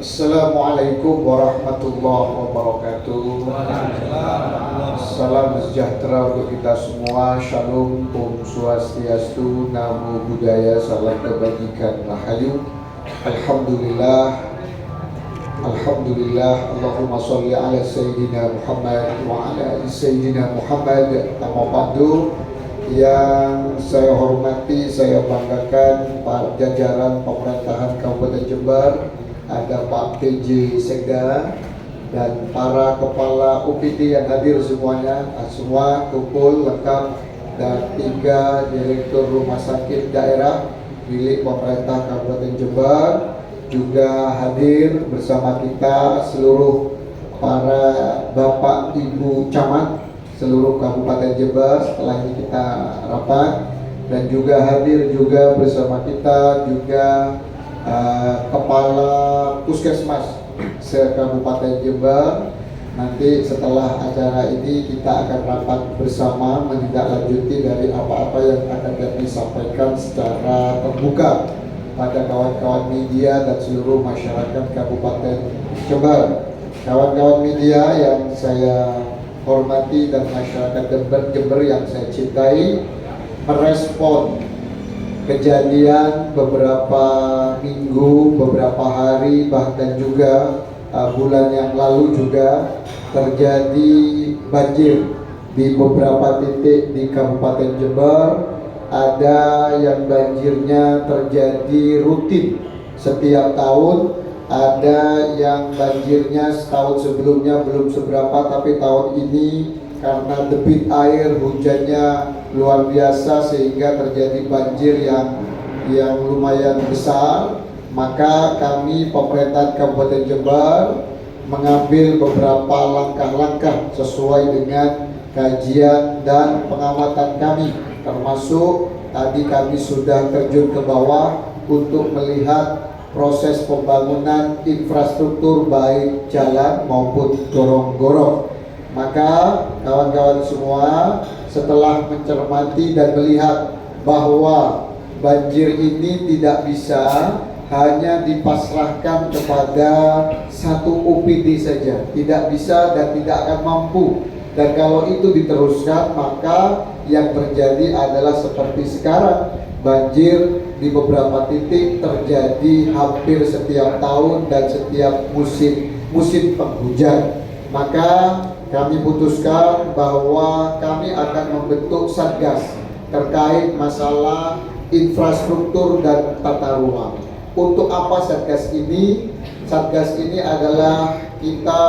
Assalamualaikum warahmatullahi wabarakatuh. Salam sejahtera untuk kita semua. Shalom, Om Swastiastu, Namo Buddhaya, salam kebajikan, rahayu. Alhamdulillah, Alhamdulillah. Allahumma sholli ala Sayyidina Muhammad wa ala ali Sayyidina Muhammad. Amma ba'du. Yang saya hormati, saya banggakan Pak jajaran pemerintahan Kabupaten Jember, ada Pak PJ Sekda dan para kepala UPD yang hadir semuanya, semua kumpul lengkap, dan 3 direktur rumah sakit daerah milik pemerintah Kabupaten Jember juga hadir bersama kita, seluruh para Bapak Ibu Camat seluruh Kabupaten Jember. Setelah ini kita rapat, dan juga hadir juga bersama kita juga Kepala Puskesmas se-Kabupaten Jember. Nanti setelah acara ini kita akan rapat bersama menindaklanjuti dari apa-apa yang akan kami sampaikan secara terbuka pada kawan-kawan media dan seluruh masyarakat Kabupaten Jember. Kawan-kawan media yang saya hormati dan masyarakat Jember yang saya cintai, merespon kejadian beberapa minggu, beberapa hari, bahkan juga bulan yang lalu juga terjadi banjir di beberapa titik di Kabupaten Jember. Ada yang banjirnya terjadi rutin setiap tahun, ada yang banjirnya setahun sebelumnya belum seberapa, tapi tahun ini karena debit air hujannya luar biasa sehingga terjadi banjir yang lumayan besar. Maka kami pemerintah Kabupaten Jember mengambil beberapa langkah-langkah sesuai dengan kajian dan pengamatan kami, termasuk tadi kami sudah terjun ke bawah untuk melihat proses pembangunan infrastruktur baik jalan maupun gorong-gorong. Maka kawan-kawan semua, setelah mencermati dan melihat bahwa banjir ini tidak bisa hanya dipasrahkan kepada satu UPD saja, tidak bisa dan tidak akan mampu. Dan kalau itu diteruskan, maka yang terjadi adalah seperti sekarang, banjir di beberapa titik terjadi hampir setiap tahun dan setiap musim penghujan. Maka kami putuskan bahwa kami akan membentuk satgas terkait masalah infrastruktur dan tata ruang. Untuk apa satgas ini? Satgas ini adalah kita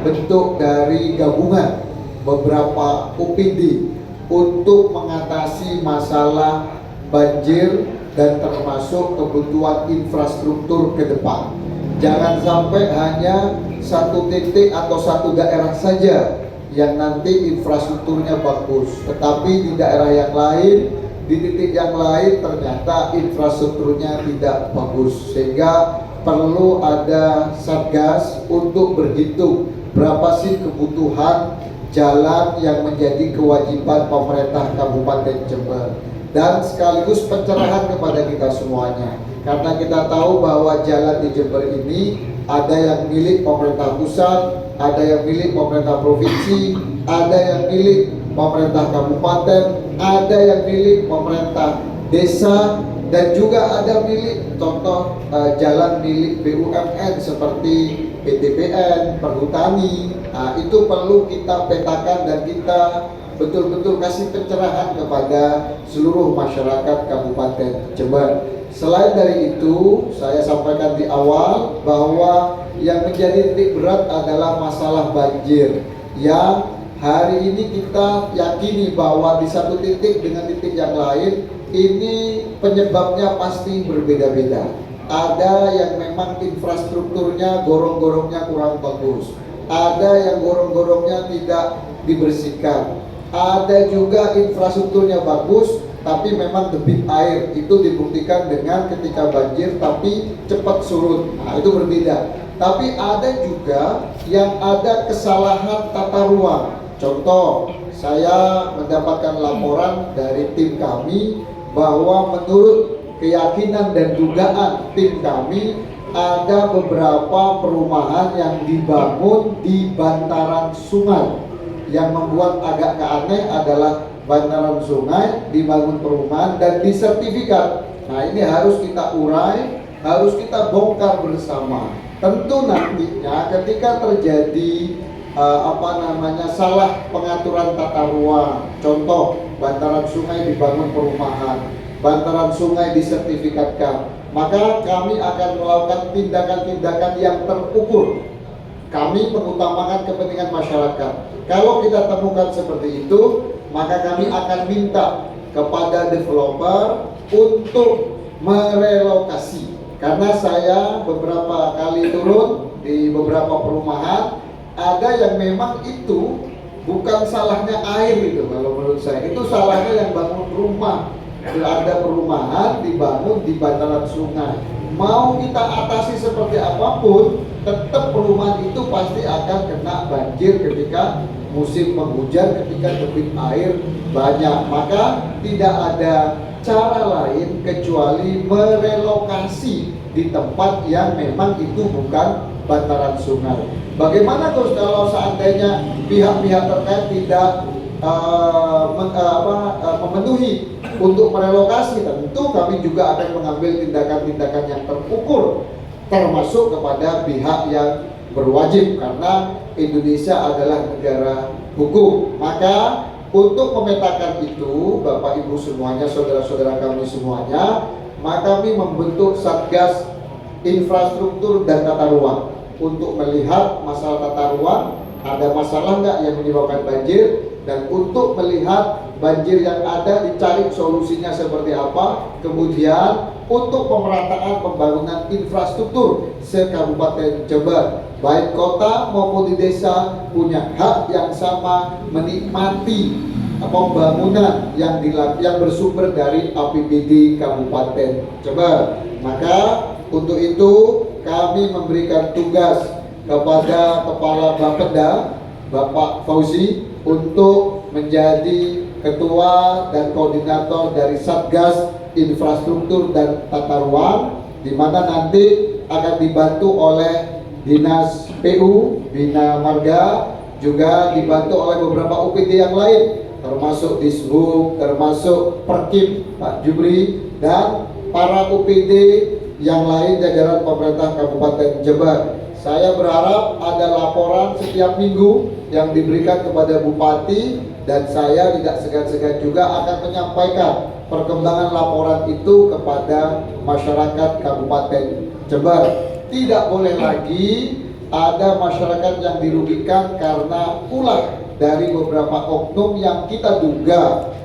bentuk dari gabungan beberapa UPD untuk mengatasi masalah banjir dan termasuk kebutuhan infrastruktur ke depan. Jangan sampai hanya satu titik atau satu daerah saja yang nanti infrastrukturnya bagus, tetapi di daerah yang lain, di titik yang lain ternyata infrastrukturnya tidak bagus, sehingga perlu ada satgas untuk berhitung berapa sih kebutuhan jalan yang menjadi kewajiban pemerintah Kabupaten Jember, dan sekaligus pencerahan kepada kita semuanya, karena kita tahu bahwa jalan di Jember ini ada yang milik pemerintah pusat, ada yang milik pemerintah provinsi, ada yang milik pemerintah kabupaten, ada yang milik pemerintah desa, dan juga ada milik contoh jalan milik BUMN seperti PTPN, Perhutani. Nah, itu perlu kita petakan dan kita betul-betul kasih pencerahan kepada seluruh masyarakat Kabupaten Jember. Selain dari itu, saya sampaikan di awal bahwa yang menjadi titik berat adalah masalah banjir, yang hari ini kita yakini bahwa di satu titik dengan titik yang lain ini penyebabnya pasti berbeda-beda. Ada yang memang infrastrukturnya, gorong-gorongnya kurang bagus, ada yang gorong-gorongnya tidak dibersihkan, ada juga infrastrukturnya bagus tapi memang debit air itu dibuktikan dengan ketika banjir tapi cepat surut. Nah, itu berbeda. Tapi ada juga yang ada kesalahan tata ruang. Contoh, saya mendapatkan laporan dari tim kami bahwa menurut keyakinan dan dugaan tim kami ada beberapa perumahan yang dibangun di bantaran sungai. Yang membuat agak aneh adalah bantaran sungai dibangun perumahan dan disertifikat. Nah, ini harus kita urai, harus kita bongkar bersama. Tentu nantinya ketika terjadi salah pengaturan tata ruang, contoh bantaran sungai dibangun perumahan, bantaran sungai disertifikatkan, maka kami akan melakukan tindakan-tindakan yang terukur. Kami mengutamakan kepentingan masyarakat. Kalau kita temukan seperti itu, maka kami akan minta kepada developer untuk merelokasi. Karena saya beberapa kali turun di beberapa perumahan, ada yang memang itu bukan salahnya air itu, kalau menurut saya itu salahnya yang bangun rumah. Ada perumahan dibangun di bantaran sungai. Mau kita atasi seperti apapun, tetap perumahan itu pasti akan kena banjir ketika musim penghujan, ketika debit air banyak. Maka tidak ada cara lain kecuali merelokasi di tempat yang memang itu bukan bantaran sungai. Bagaimana Gus kalau seandainya pihak-pihak terkait tidak memenuhi untuk merelokasi? Tentu kami juga akan mengambil tindakan-tindakan yang terukur, termasuk kepada pihak yang berwajib, karena Indonesia adalah negara hukum. Maka untuk memetakan itu, Bapak Ibu semuanya, saudara-saudara kami semuanya, maka kami membentuk Satgas Infrastruktur dan Tata Ruang untuk melihat masalah tata ruang, ada masalah nggak yang menyebabkan banjir, dan untuk melihat banjir yang ada dicari solusinya seperti apa. Kemudian untuk pemerataan pembangunan infrastruktur se-Kabupaten Jember, baik kota maupun di desa punya hak yang sama menikmati pembangunan yang bersumber dari APBD Kabupaten Jember. Maka untuk itu kami memberikan tugas kepada Kepala Bapeda Bapak Fauzi untuk menjadi ketua dan koordinator dari Satgas Infrastruktur dan Tata Ruang, di mana nanti akan dibantu oleh Dinas PU, Bina Marga, juga dibantu oleh beberapa UPD yang lain, termasuk Dishub, termasuk Perkim Pak Jubri, dan para UPD yang lain jajaran pemerintah Kabupaten Jember. Saya berharap ada laporan setiap minggu yang diberikan kepada Bupati, dan saya tidak segan-segan juga akan menyampaikan perkembangan laporan itu kepada masyarakat Kabupaten Jember. Tidak boleh lagi ada masyarakat yang dirugikan karena ulah dari beberapa oknum yang kita duga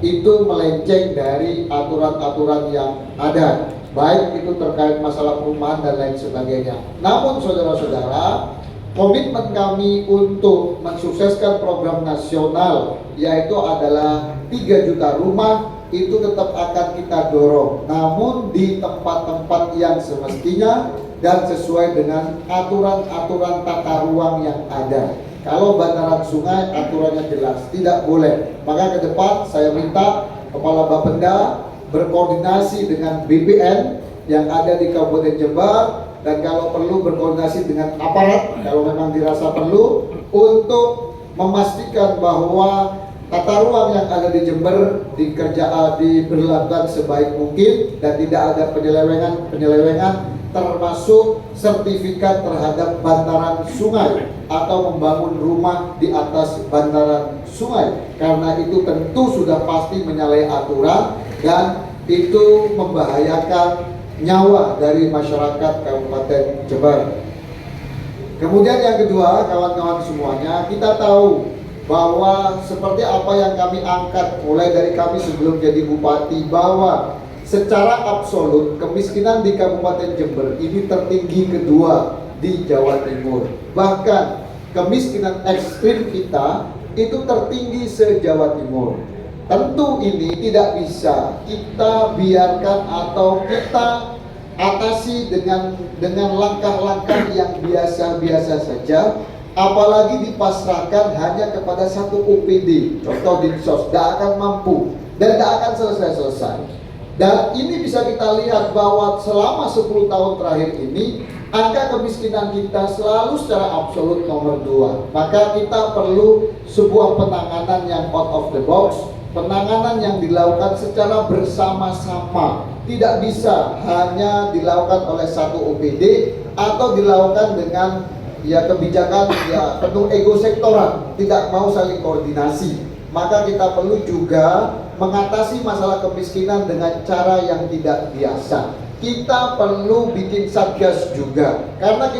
itu melenceng dari aturan-aturan yang ada, baik itu terkait masalah perumahan dan lain sebagainya. Namun saudara-saudara, komitmen kami untuk mensukseskan program nasional, yaitu adalah 3 juta rumah, itu tetap akan kita dorong, namun di tempat-tempat yang semestinya dan sesuai dengan aturan-aturan tata ruang yang ada. Kalau bantaran sungai aturannya jelas, tidak boleh. Maka ke depan saya minta Kepala Bapenda berkoordinasi dengan BPN yang ada di Kabupaten Jember, dan kalau perlu berkoordinasi dengan aparat kalau memang dirasa perlu, untuk memastikan bahwa tata ruang yang ada di Jember diberlakukan sebaik mungkin dan tidak ada penyelewengan, termasuk sertifikat terhadap bantaran sungai atau membangun rumah di atas bantaran sungai, karena itu tentu sudah pasti menyalahi aturan dan itu membahayakan nyawa dari masyarakat Kabupaten Jember. Kemudian yang kedua, kawan-kawan semuanya, kita tahu bahwa seperti apa yang kami angkat mulai dari kami sebelum jadi bupati, bahwa secara absolut kemiskinan di Kabupaten Jember ini tertinggi kedua di Jawa Timur. Bahkan kemiskinan ekstrim kita itu tertinggi se-Jawa Timur. Tentu ini tidak bisa kita biarkan atau kita atasi dengan langkah-langkah yang biasa-biasa saja, apalagi dipasrahkan hanya kepada satu UPD, contoh Dinsos, tidak akan mampu dan tidak akan selesai-selesai. Dan ini bisa kita lihat bahwa selama 10 tahun terakhir ini angka kemiskinan kita selalu secara absolut nomor 2. Maka kita perlu sebuah penanganan yang out of the box, penanganan yang dilakukan secara bersama-sama. Tidak bisa hanya dilakukan oleh satu OPD atau dilakukan dengan kebijakan penuh ego sektoral, tidak mau saling koordinasi. Maka kita perlu juga mengatasi masalah kemiskinan dengan cara yang tidak biasa. Kita perlu bikin satgas juga, karena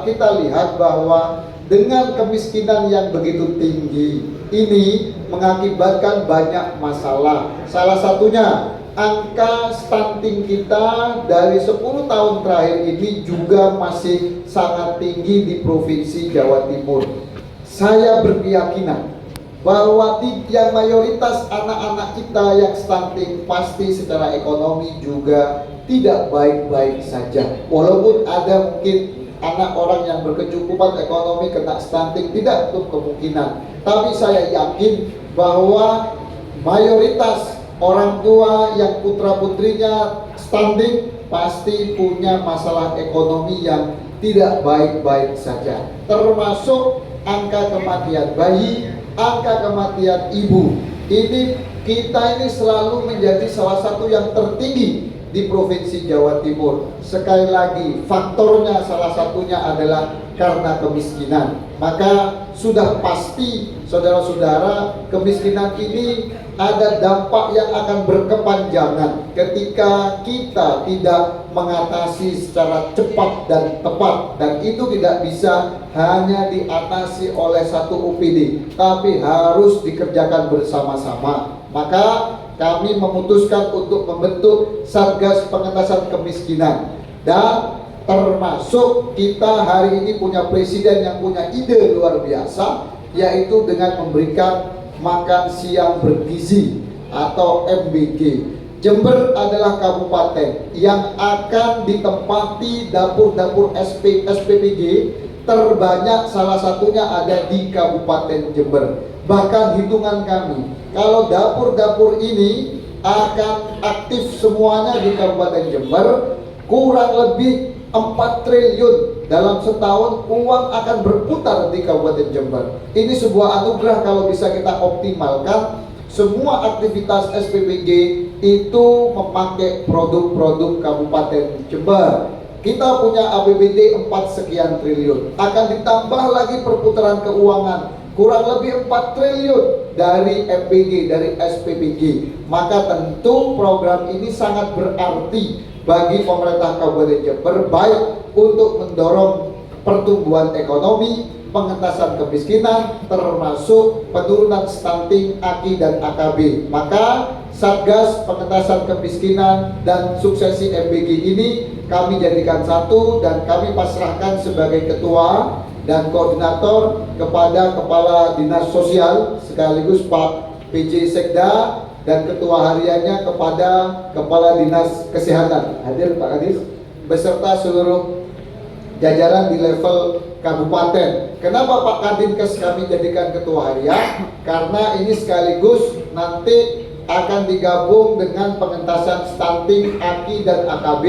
kita lihat bahwa dengan kemiskinan yang begitu tinggi ini mengakibatkan banyak masalah. Salah satunya angka stunting kita dari 10 tahun terakhir ini juga masih sangat tinggi di Provinsi Jawa Timur. Saya berkeyakinan bahwa yang mayoritas anak-anak kita yang stunting pasti secara ekonomi juga tidak baik-baik saja. Walaupun ada mungkin anak orang yang berkecukupan ekonomi kena stunting, tidak untuk kemungkinan. Tapi saya yakin bahwa mayoritas orang tua yang putra-putrinya stunting pasti punya masalah ekonomi yang tidak baik-baik saja. Termasuk angka kematian bayi, angka kematian ibu. Kita ini selalu menjadi salah satu yang tertinggi di Provinsi Jawa Timur. Sekali lagi, faktornya salah satunya adalah karena kemiskinan. Maka sudah pasti saudara-saudara, kemiskinan ini ada dampak yang akan berkepanjangan ketika kita tidak mengatasi secara cepat dan tepat. Dan itu tidak bisa hanya diatasi oleh satu OPD, tapi harus dikerjakan bersama-sama. Maka kami memutuskan untuk membentuk Satgas Pengentasan Kemiskinan, dan termasuk kita hari ini punya presiden yang punya ide luar biasa, yaitu dengan memberikan makan siang bergizi atau MBG. Jember adalah kabupaten yang akan ditempati dapur-dapur SPPG terbanyak, salah satunya ada di Kabupaten Jember. Bahkan hitungan kami, kalau dapur-dapur ini akan aktif semuanya di Kabupaten Jember, kurang lebih 4 triliun dalam setahun uang akan berputar di Kabupaten Jember. Ini sebuah anugerah kalau bisa kita optimalkan. Semua aktivitas SPPG itu memakai produk-produk Kabupaten Jember. Kita punya APBD 4 sekian triliun, akan ditambah lagi perputaran keuangan kurang lebih 4 triliun dari MBG, dari SPPG. Maka tentu program ini sangat berarti bagi pemerintah Kabupaten Jember, baik untuk mendorong pertumbuhan ekonomi, pengentasan kemiskinan, termasuk penurunan stunting, AKI dan AKB. Maka Satgas Pengentasan Kemiskinan dan Suksesi MBG ini kami jadikan satu, dan kami pasrahkan sebagai ketua dan koordinator kepada Kepala Dinas Sosial sekaligus Pak PJ Sekda, dan ketua hariannya kepada Kepala Dinas Kesehatan. Hadir Pak Kadis beserta seluruh jajaran di level kabupaten. Kenapa Pak Kadinkes kami jadikan ketua harian? Karena ini sekaligus nanti akan digabung dengan pengentasan stunting, AKI dan AKB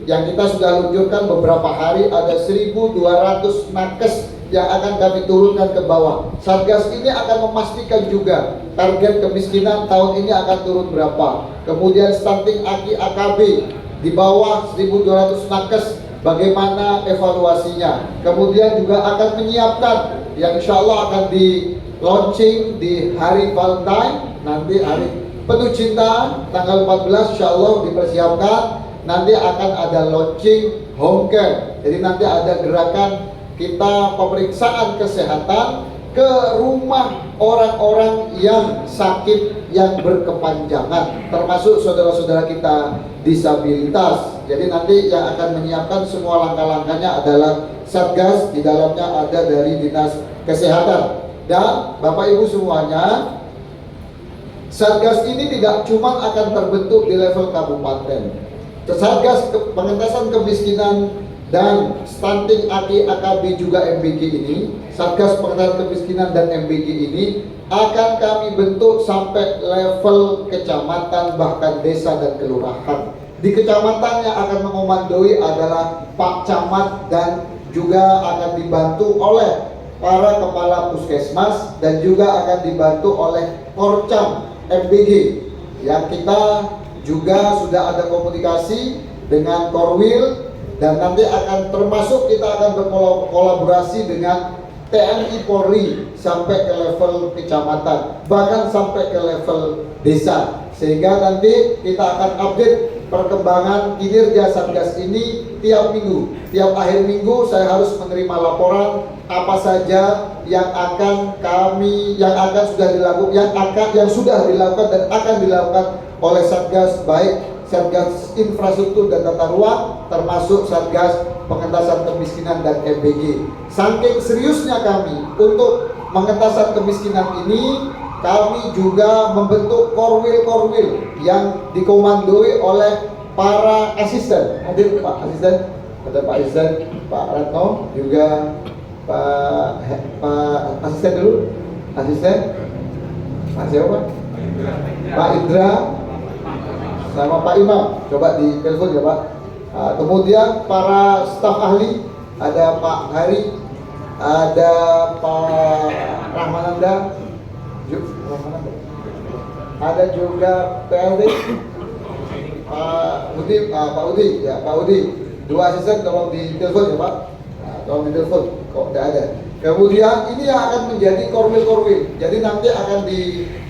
yang kita sudah luncurkan beberapa hari. Ada 1.200 nakes yang akan kami turunkan ke bawah. Satgas ini akan memastikan juga target kemiskinan tahun ini akan turun berapa. Kemudian stunting, AKI, AKB di bawah 1.200 nakes, bagaimana evaluasinya. Kemudian juga akan menyiapkan yang insya Allah akan di launching di hari Valentine, nanti hari penuh cinta tanggal 14 insya Allah dipersiapkan. Nanti akan ada launching home care. Jadi nanti ada gerakan kita pemeriksaan kesehatan ke rumah orang-orang yang sakit yang berkepanjangan, termasuk saudara-saudara kita disabilitas. Jadi nanti yang akan menyiapkan semua langkah-langkahnya adalah Satgas, di dalamnya ada dari Dinas Kesehatan. Dan Bapak Ibu semuanya, Satgas ini tidak cuma akan terbentuk di level kabupaten. Satgas Pengentasan Kemiskinan dan Stunting, AKI, AKB juga MBG ini, Satgas Pengentasan Kemiskinan dan MBG ini akan kami bentuk sampai level kecamatan, bahkan desa dan kelurahan. Di kecamatan yang akan mengomandoi adalah Pak Camat dan juga akan dibantu oleh para kepala puskesmas dan juga akan dibantu oleh Korcam MBG, yang kita juga sudah ada komunikasi dengan Korwil, dan nanti akan termasuk kita akan berkolaborasi dengan TNI Polri sampai ke level kecamatan, bahkan sampai ke level desa, sehingga nanti kita akan update perkembangan kinerja Satgas ini tiap minggu. Tiap akhir minggu saya harus menerima laporan apa saja yang sudah dilakukan dan akan dilakukan oleh Satgas, baik Satgas Infrastruktur dan Tata Ruang, termasuk Satgas Pengentasan Kemiskinan dan MBG. Saking seriusnya kami untuk pengentasan kemiskinan ini, kami juga membentuk korwil-korwil yang dikomandoi oleh para asisten. Hadir Pak Asisten, ada Pak Asisten, Pak Ratno, juga Pak Asisten dulu, Asisten, Pak siapa? Pak Indra, sama Pak Imam, coba di telepon ya Pak. Kemudian para staf ahli, ada Pak Hari, ada Pak Rahmananda, ada juga PLD, Pak Udi, ya Pak Udi, dua asisten tolong di telepon ya Pak, tolong di telepon kok tidak ada. Kemudian ini yang akan menjadi korwil-korwil, jadi nanti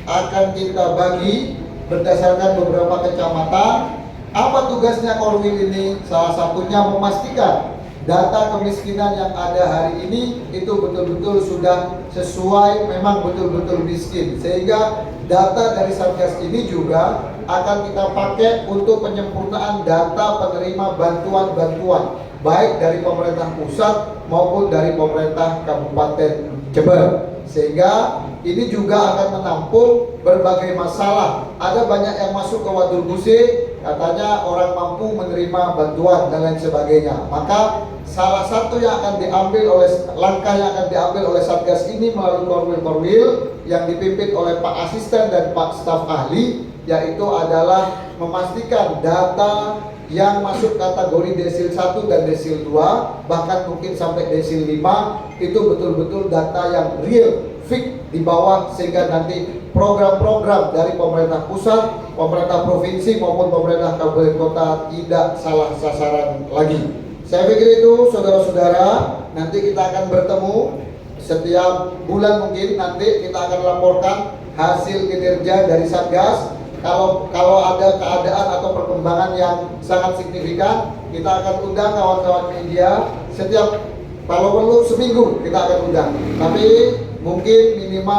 akan kita bagi berdasarkan beberapa kecamatan. Apa tugasnya korwil ini? Salah satunya memastikan data kemiskinan yang ada hari ini itu betul-betul sudah sesuai, memang betul-betul miskin, sehingga data dari Satgas ini juga akan kita pakai untuk penyempurnaan data penerima bantuan-bantuan, baik dari pemerintah pusat maupun dari pemerintah Kabupaten Jember, sehingga ini juga akan menampung berbagai masalah. Ada banyak yang masuk ke Wadul Guse, katanya orang mampu menerima bantuan dan lain sebagainya. Maka salah satu yang akan diambil oleh langkah yang akan diambil oleh Satgas ini melalui korwil-korwil yang dipimpin oleh Pak Asisten dan Pak Staf Ahli, yaitu adalah memastikan data yang masuk kategori desil 1 dan desil 2, bahkan mungkin sampai desil 5, itu betul-betul data yang real, fix di bawah, sehingga nanti program-program dari pemerintah pusat, pemerintah provinsi maupun pemerintah kabupaten kota tidak salah sasaran lagi. Saya pikir itu saudara-saudara, nanti kita akan bertemu setiap bulan, mungkin nanti kita akan laporkan hasil kinerja dari Satgas. Kalau ada keadaan atau perkembangan yang sangat signifikan, kita akan undang kawan-kawan media. Setiap, kalau perlu seminggu kita akan undang, tapi mungkin minimal